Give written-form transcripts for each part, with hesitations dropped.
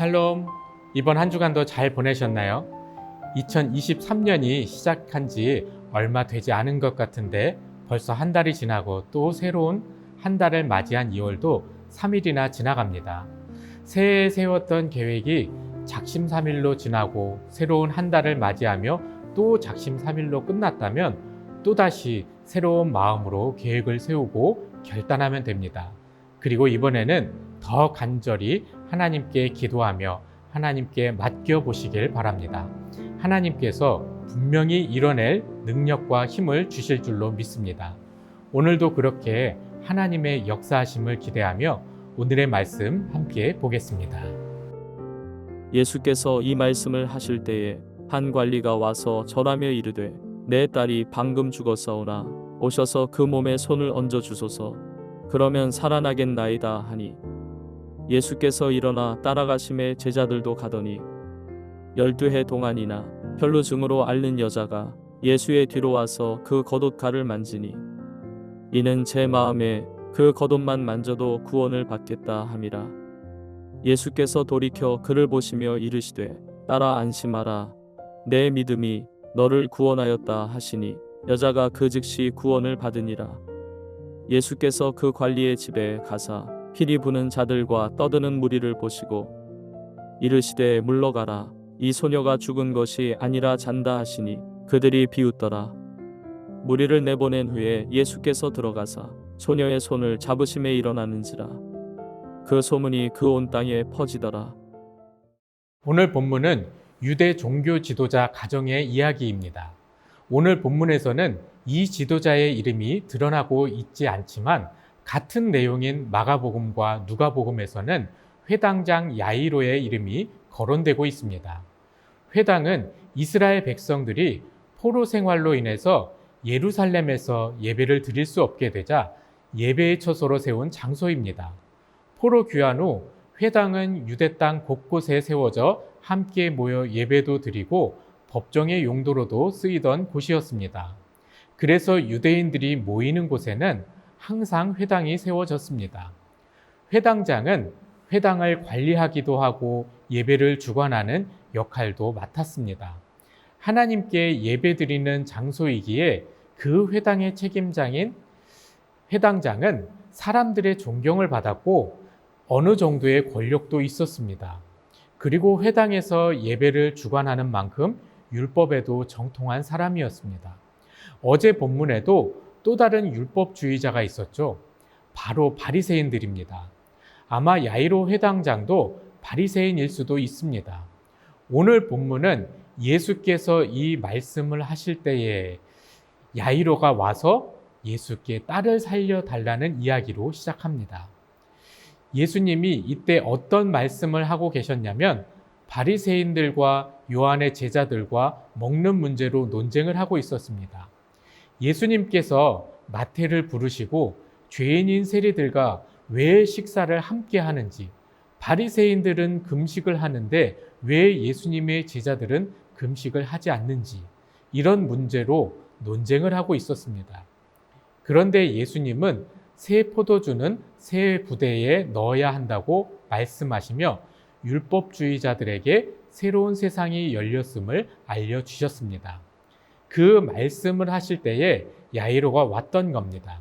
샬롬. 이번 한 주간도 잘 보내셨나요? 2023년이 시작한 지 얼마 되지 않은 것 같은데 벌써 한 달이 지나고 또 새로운 한 달을 맞이한 2월도 3일이나 지나갑니다. 새해에 세웠던 계획이 작심삼일로 지나고 새로운 한 달을 맞이하며 또 작심삼일로 끝났다면 또다시 새로운 마음으로 계획을 세우고 결단하면 됩니다. 그리고 이번에는 더 간절히 하나님께 기도하며 하나님께 맡겨보시길 바랍니다. 하나님께서 분명히 이뤄낼 능력과 힘을 주실 줄로 믿습니다. 오늘도 그렇게 하나님의 역사하심을 기대하며 오늘의 말씀 함께 보겠습니다. 예수께서 이 말씀을 하실 때에 한 관리가 와서 절하며 이르되 내 딸이 방금 죽었사오나 오셔서 그 몸에 손을 얹어 주소서. 그러면 살아나겠나이다 하니 예수께서 일어나 따라가심에 제자들도 가더니 12해 동안이나 혈루증으로 앓는 여자가 예수의 뒤로 와서 그 겉옷갈을 만지니 이는 제 마음에 그 겉옷만 만져도 구원을 받겠다 함이라. 예수께서 돌이켜 그를 보시며 이르시되 딸아 안심하라. 내 믿음이 너를 구원하였다 하시니 여자가 그 즉시 구원을 받으니라. 예수께서 그 관리의 집에 가사 피리 부는 자들과 떠드는 무리를 보시고 이르시되 물러가라. 이 소녀가 죽은 것이 아니라 잔다 하시니 그들이 비웃더라. 무리를 내보낸 후에 예수께서 들어가사 소녀의 손을 잡으심에 일어나는지라. 그 소문이 그 온 땅에 퍼지더라. 오늘 본문은 유대 종교 지도자 가정의 이야기입니다. 오늘 본문에서는 이 지도자의 이름이 드러나고 있지 않지만 같은 내용인 마가복음과 누가복음에서는 회당장 야이로의 이름이 거론되고 있습니다. 회당은 이스라엘 백성들이 포로 생활로 인해서 예루살렘에서 예배를 드릴 수 없게 되자 예배의 처소로 세운 장소입니다. 포로 귀환 후 회당은 유대 땅 곳곳에 세워져 함께 모여 예배도 드리고 법정의 용도로도 쓰이던 곳이었습니다. 그래서 유대인들이 모이는 곳에는 항상 회당이 세워졌습니다. 회당장은 회당을 관리하기도 하고 예배를 주관하는 역할도 맡았습니다. 하나님께 예배드리는 장소이기에 그 회당의 책임자인 회당장은 사람들의 존경을 받았고 어느 정도의 권력도 있었습니다. 그리고 회당에서 예배를 주관하는 만큼 율법에도 정통한 사람이었습니다. 어제 본문에도 또 다른 율법주의자가 있었죠. 바로 바리새인들입니다. 아마 야이로 회당장도 바리새인일 수도 있습니다. 오늘 본문은 예수께서 이 말씀을 하실 때에 야이로가 와서 예수께 딸을 살려달라는 이야기로 시작합니다. 예수님이 이때 어떤 말씀을 하고 계셨냐면 바리새인들과 요한의 제자들과 먹는 문제로 논쟁을 하고 있었습니다. 예수님께서 마태를 부르시고 죄인인 세리들과 왜 식사를 함께 하는지, 바리새인들은 금식을 하는데 왜 예수님의 제자들은 금식을 하지 않는지, 이런 문제로 논쟁을 하고 있었습니다. 그런데 예수님은 새 포도주는 새 부대에 넣어야 한다고 말씀하시며 율법주의자들에게 새로운 세상이 열렸음을 알려주셨습니다. 그 말씀을 하실 때에 야이로가 왔던 겁니다.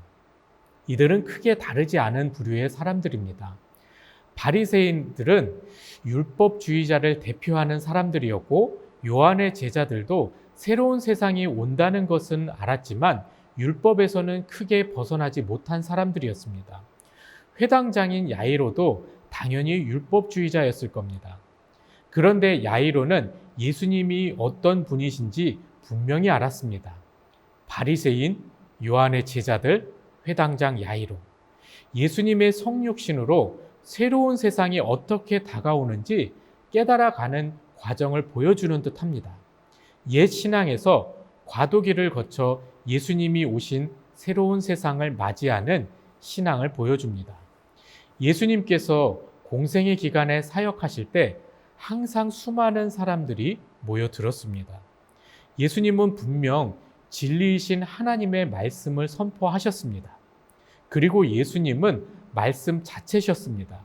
이들은 크게 다르지 않은 부류의 사람들입니다. 바리새인들은 율법주의자를 대표하는 사람들이었고 요한의 제자들도 새로운 세상이 온다는 것은 알았지만 율법에서는 크게 벗어나지 못한 사람들이었습니다. 회당장인 야이로도 당연히 율법주의자였을 겁니다. 그런데 야이로는 예수님이 어떤 분이신지 분명히 알았습니다. 바리새인, 요한의 제자들, 회당장 야이로. 예수님의 성육신으로 새로운 세상이 어떻게 다가오는지 깨달아가는 과정을 보여주는 듯합니다. 옛 신앙에서 과도기를 거쳐 예수님이 오신 새로운 세상을 맞이하는 신앙을 보여줍니다. 예수님께서 공생의 기간에 사역하실 때 항상 수많은 사람들이 모여들었습니다. 예수님은 분명 진리이신 하나님의 말씀을 선포하셨습니다. 그리고 예수님은 말씀 자체셨습니다.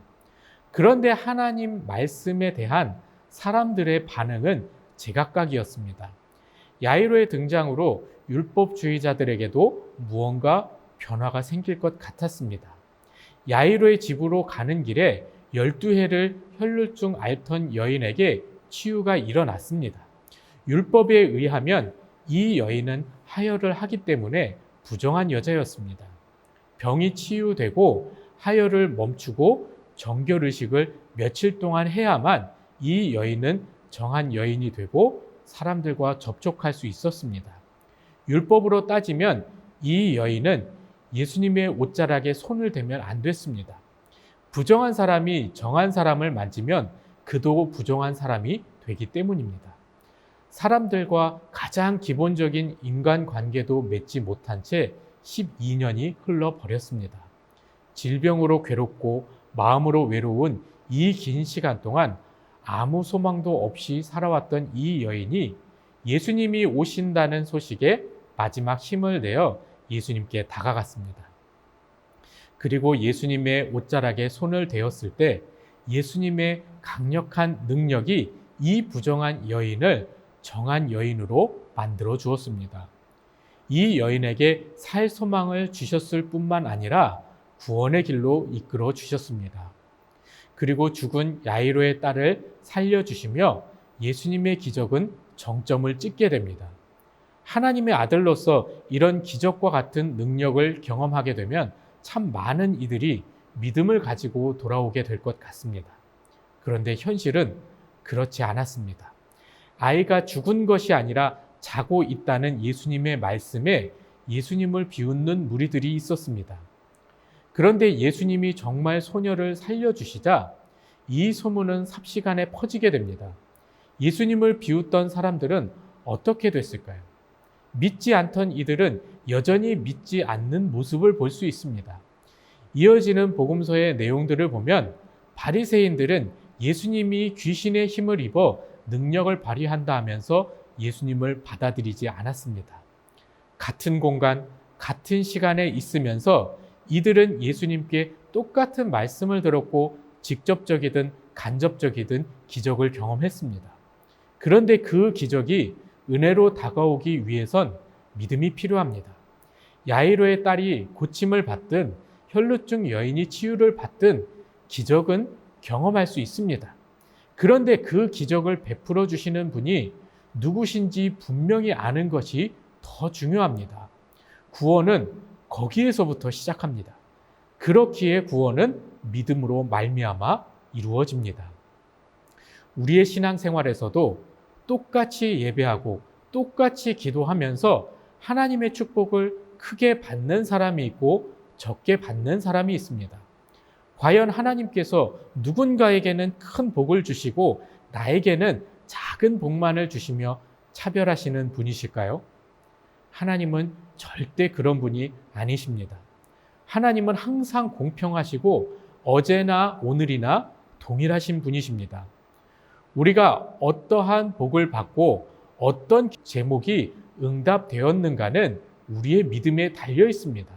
그런데 하나님 말씀에 대한 사람들의 반응은 제각각이었습니다. 야이로의 등장으로 율법주의자들에게도 무언가 변화가 생길 것 같았습니다. 야이로의 집으로 가는 길에 12해를 혈루증 앓던 여인에게 치유가 일어났습니다. 율법에 의하면 이 여인은 하혈을 하기 때문에 부정한 여자였습니다. 병이 치유되고 하혈을 멈추고 정결의식을 며칠 동안 해야만 이 여인은 정한 여인이 되고 사람들과 접촉할 수 있었습니다. 율법으로 따지면 이 여인은 예수님의 옷자락에 손을 대면 안 됐습니다. 부정한 사람이 정한 사람을 만지면 그도 부정한 사람이 되기 때문입니다. 사람들과 가장 기본적인 인간관계도 맺지 못한 채 12년이 흘러버렸습니다. 질병으로 괴롭고 마음으로 외로운 이 긴 시간 동안 아무 소망도 없이 살아왔던 이 여인이 예수님이 오신다는 소식에 마지막 힘을 내어 예수님께 다가갔습니다. 그리고 예수님의 옷자락에 손을 대었을 때 예수님의 강력한 능력이 이 부정한 여인을 정한 여인으로 만들어 주었습니다. 이 여인에게 살 소망을 주셨을 뿐만 아니라 구원의 길로 이끌어 주셨습니다. 그리고 죽은 야이로의 딸을 살려주시며 예수님의 기적은 정점을 찍게 됩니다. 하나님의 아들로서 이런 기적과 같은 능력을 경험하게 되면 참 많은 이들이 믿음을 가지고 돌아오게 될 것 같습니다. 그런데 현실은 그렇지 않았습니다. 아이가 죽은 것이 아니라 자고 있다는 예수님의 말씀에 예수님을 비웃는 무리들이 있었습니다. 그런데 예수님이 정말 소녀를 살려주시자 이 소문은 삽시간에 퍼지게 됩니다. 예수님을 비웃던 사람들은 어떻게 됐을까요? 믿지 않던 이들은 여전히 믿지 않는 모습을 볼 수 있습니다. 이어지는 복음서의 내용들을 보면 바리새인들은 예수님이 귀신의 힘을 입어 능력을 발휘한다 하면서 예수님을 받아들이지 않았습니다. 같은 공간, 같은 시간에 있으면서 이들은 예수님께 똑같은 말씀을 들었고 직접적이든 간접적이든 기적을 경험했습니다. 그런데 그 기적이 은혜로 다가오기 위해선 믿음이 필요합니다. 야이로의 딸이 고침을 받든 혈루증 여인이 치유를 받든 기적은 경험할 수 있습니다. 그런데 그 기적을 베풀어 주시는 분이 누구신지 분명히 아는 것이 더 중요합니다. 구원은 거기에서부터 시작합니다. 그렇기에 구원은 믿음으로 말미암아 이루어집니다. 우리의 신앙생활에서도 똑같이 예배하고 똑같이 기도하면서 하나님의 축복을 크게 받는 사람이 있고 적게 받는 사람이 있습니다. 과연 하나님께서 누군가에게는 큰 복을 주시고 나에게는 작은 복만을 주시며 차별하시는 분이실까요? 하나님은 절대 그런 분이 아니십니다. 하나님은 항상 공평하시고 어제나 오늘이나 동일하신 분이십니다. 우리가 어떠한 복을 받고 어떤 제목이 응답되었는가는 우리의 믿음에 달려 있습니다.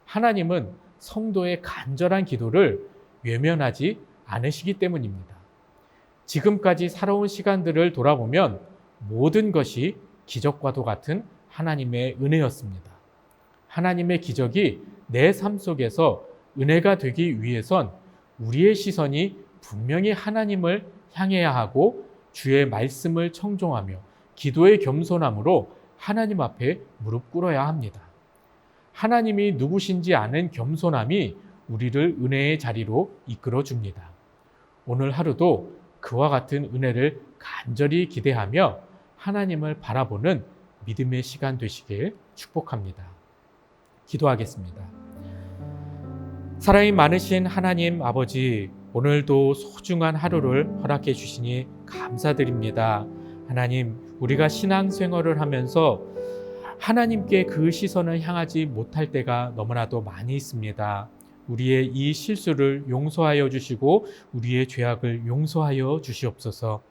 하나님은 성도의 간절한 기도를 외면하지 않으시기 때문입니다. 지금까지 살아온 시간들을 돌아보면 모든 것이 기적과도 같은 하나님의 은혜였습니다. 하나님의 기적이 내 삶 속에서 은혜가 되기 위해선 우리의 시선이 분명히 하나님을 향해야 하고 주의 말씀을 청종하며 기도의 겸손함으로 하나님 앞에 무릎 꿇어야 합니다. 하나님이 누구신지 아는 겸손함이 우리를 은혜의 자리로 이끌어 줍니다. 오늘 하루도 그와 같은 은혜를 간절히 기대하며 하나님을 바라보는 믿음의 시간 되시길 축복합니다. 기도하겠습니다. 사랑이 많으신 하나님 아버지, 오늘도 소중한 하루를 허락해 주시니 감사드립니다. 하나님, 우리가 신앙생활을 하면서 하나님께 그 시선을 향하지 못할 때가 너무나도 많이 있습니다. 우리의 이 실수를 용서하여 주시고 우리의 죄악을 용서하여 주시옵소서.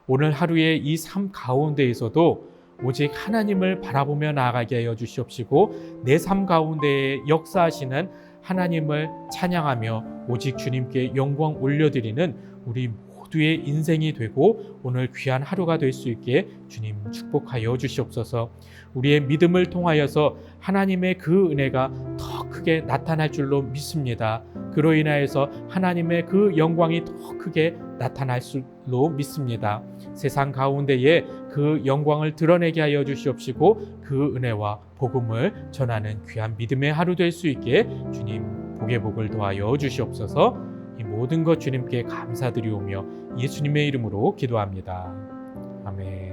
오늘 하루의 이 삶 가운데에서도 오직 하나님을 바라보며 나아가게 하여 주시옵시고 내 삶 가운데에 역사하시는 하나님을 찬양하며 오직 주님께 영광 올려드리는 우리 모두의 인생이 되고 오늘 귀한 하루가 될 수 있게 주님 축복하여 주시옵소서. 우리의 믿음을 통하여서 하나님의 그 은혜가 더 크게 나타날 줄로 믿습니다. 그로 인하여서 하나님의 그 영광이 더 크게 나타날 줄로 믿습니다. 세상 가운데에 그 영광을 드러내게 하여 주시옵시고 그 은혜와 복음을 전하는 귀한 믿음의 하루 될 수 있게 주님 복의 복을 더하여 주시옵소서. 이 모든 것 주님께 감사드리오며 예수님의 이름으로 기도합니다. 아멘.